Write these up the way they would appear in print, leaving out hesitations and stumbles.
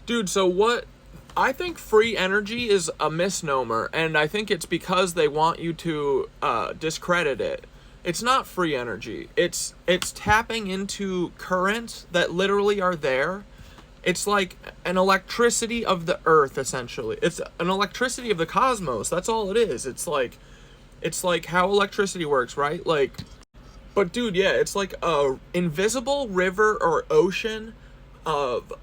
Dude, so what? I think free energy is a misnomer, and I think it's because they want you to discredit it. It's not free energy. It's tapping into currents that literally are there. It's like an electricity of the earth, essentially. It's an electricity of the cosmos. That's all it is. It's like how electricity works, right? Like, but dude, yeah, it's like a invisible river or ocean of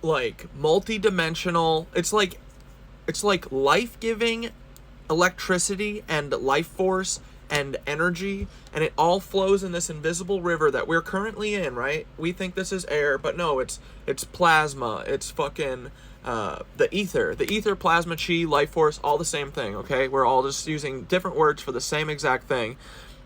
like multi-dimensional. It's like life-giving electricity and life force and energy, and it all flows in this invisible river that we're currently in, right? We think this is air, but no, it's plasma. It's fucking the ether, plasma, chi, life force, all the same thing. Okay, we're all just using different words for the same exact thing,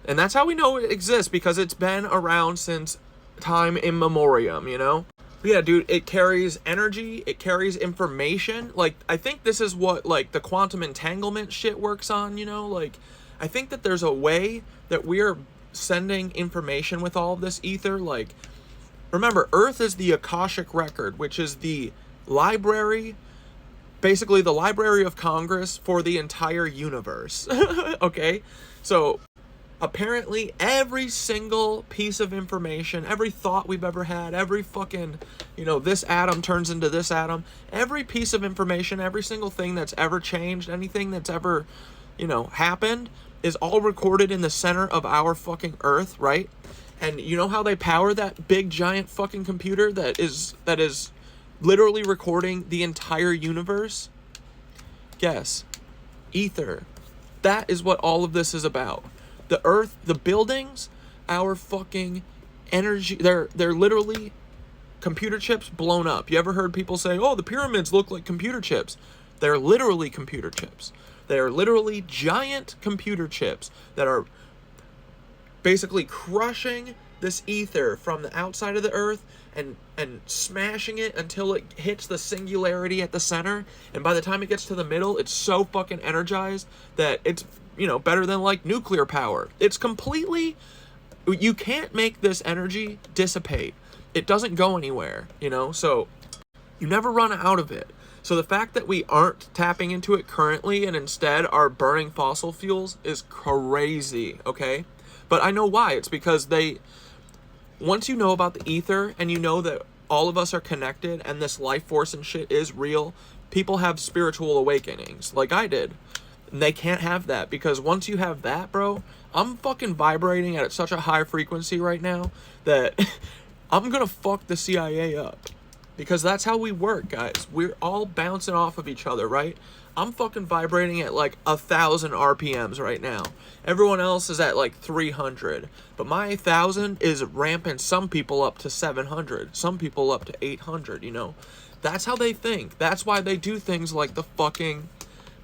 and that's how we know it exists, because it's been around since time immemorium, you know? Yeah, dude, it carries energy, it carries information. Like, I think this is what, like, the quantum entanglement shit works on, you know? Like, I think that there's a way that we're sending information with all of this ether. Like, remember, Earth is the Akashic Record, which is the library, basically the Library of Congress for the entire universe. Okay? So, apparently every single piece of information, every thought we've ever had, every fucking, this atom turns into this atom, every piece of information, every single thing that's ever changed, anything that's ever, happened, is all recorded in the center of our fucking earth, right? And you know how they power that big giant fucking computer that is literally recording the entire universe? Guess. Ether. That is what all of this is about. The earth, the buildings, our fucking energy, they're literally computer chips blown up. You ever heard people say, oh, the pyramids look like computer chips? They're literally computer chips. They are literally giant computer chips that are basically crushing this ether from the outside of the earth and smashing it until it hits the singularity at the center. And by the time it gets to the middle, it's so fucking energized that it's, better than like nuclear power. It's completely, you can't make this energy dissipate. It doesn't go anywhere, so you never run out of it. So the fact that we aren't tapping into it currently and instead are burning fossil fuels is crazy, okay? But I know why. It's because once you know about the ether and you know that all of us are connected and this life force and shit is real, people have spiritual awakenings, like I did. And they can't have that, because once you have that, bro, I'm fucking vibrating at such a high frequency right now that I'm gonna fuck the CIA up. Because that's how we work, guys. We're all bouncing off of each other, right? I'm fucking vibrating at like 1,000 RPMs right now. Everyone else is at like 300. But my 1,000 is ramping some people up to 700. Some people up to 800, That's how they think. That's why they do things like the fucking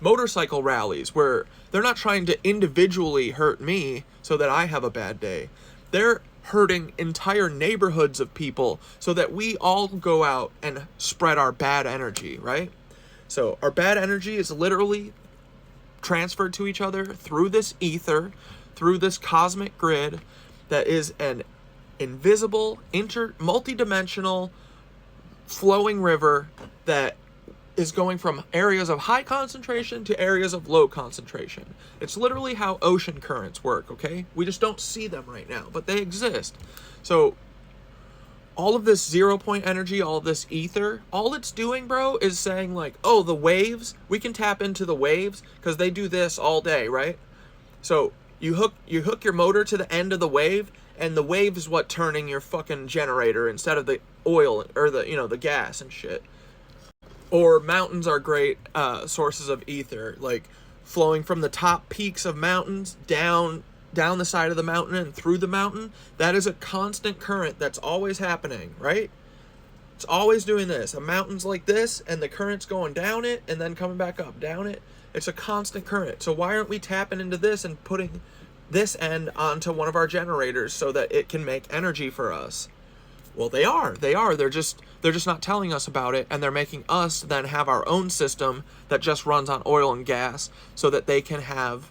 motorcycle rallies, where they're not trying to individually hurt me so that I have a bad day. They're hurting entire neighborhoods of people so that we all go out and spread our bad energy, right? So our bad energy is literally transferred to each other through this ether, through this cosmic grid that is an invisible, multi-dimensional flowing river that is going from areas of high concentration to areas of low concentration. It's literally how ocean currents work, okay? We just don't see them right now, but they exist. So all of this 0 point energy, all of this ether, all it's doing, bro, is saying like, oh, the waves, we can tap into the waves because they do this all day, right? So you hook your motor to the end of the wave, and the wave is what turning your fucking generator instead of the oil or the gas and shit. Or mountains are great sources of ether, like flowing from the top peaks of mountains down the side of the mountain and through the mountain. That is a constant current that's always happening, right? It's always doing this. A mountain's like this, and the current's going down it and then coming back up, down it. It's a constant current. So why aren't we tapping into this and putting this end onto one of our generators so that it can make energy for us? Well, they are. They're just not telling us about it, and they're making us then have our own system that just runs on oil and gas so that they can have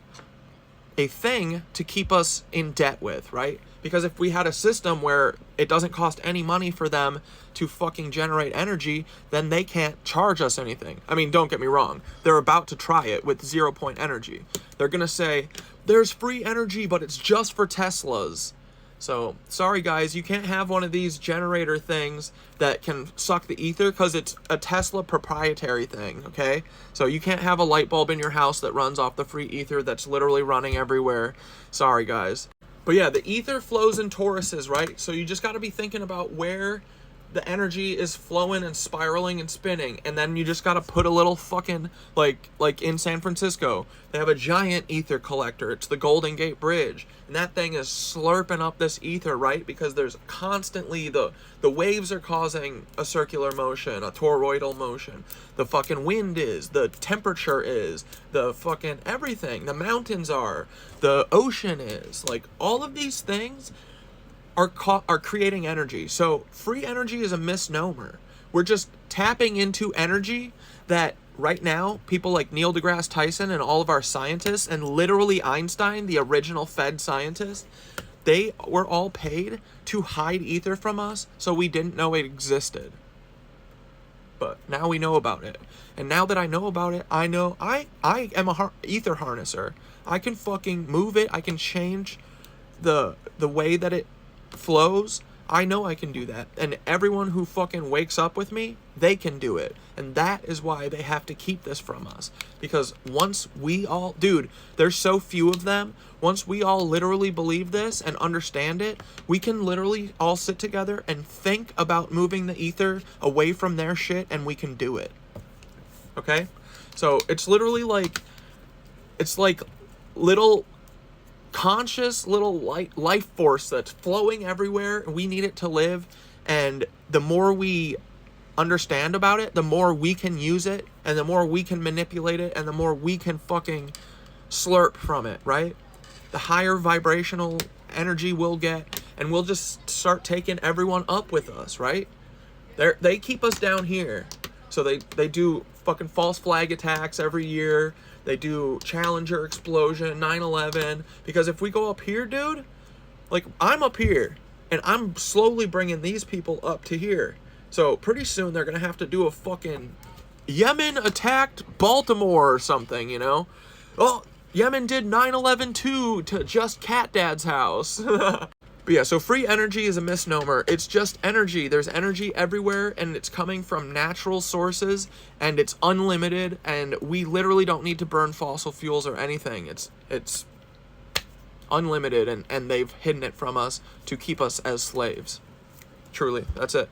a thing to keep us in debt with, right? Because if we had a system where it doesn't cost any money for them to fucking generate energy, then they can't charge us anything. I mean, don't get me wrong. They're about to try it with 0 point energy. They're going to say, there's free energy, but it's just for Teslas. So, sorry guys, you can't have one of these generator things that can suck the ether because it's a Tesla proprietary thing, okay? So you can't have a light bulb in your house that runs off the free ether that's literally running everywhere. Sorry guys. But yeah, the ether flows in toruses, right? So you just got to be thinking about where the energy is flowing and spiraling and spinning, and then you just got to put a little fucking, like in San Francisco, they have a giant ether collector. It's the Golden Gate Bridge, and that thing is slurping up this ether, right? Because there's constantly the waves are causing a circular motion, a toroidal motion. The fucking wind is, the temperature is, the fucking everything. The mountains are, the ocean is, like all of these things are creating energy. So free energy is a misnomer. We're just tapping into energy that right now people like Neil deGrasse Tyson and all of our scientists, and literally Einstein, the original Fed scientist, they were all paid to hide ether from us so we didn't know it existed. But now we know about it. And now that I know about it, I know I am a ether harnesser. I can fucking move it. I can change the way that it flows. I know I can do that, and everyone who fucking wakes up with me, they can do it. And that is why they have to keep this from us, because once we all, dude, there's so few of them. Once we all literally believe this and understand it, we can literally all sit together and think about moving the ether away from their shit, and we can do it. Okay? So it's literally like, it's like little conscious little life force that's flowing everywhere, and we need it to live. And the more we understand about it, the more we can use it, and the more we can manipulate it, and the more we can fucking slurp from it, right? The higher vibrational energy we'll get, and we'll just start taking everyone up with us, right? They keep us down here. So they do fucking false flag attacks every year. They do Challenger explosion, 9/11. Because if we go up here, dude, like I'm up here, and I'm slowly bringing these people up to here. So pretty soon they're going to have to do a fucking Yemen attacked Baltimore or something, you know? Oh, Yemen did 9/11 too to just Cat Dad's house. But yeah, so free energy is a misnomer. It's just energy. There's energy everywhere, and it's coming from natural sources, and it's unlimited, and we literally don't need to burn fossil fuels or anything. It's unlimited, and they've hidden it from us to keep us as slaves. Truly, that's it.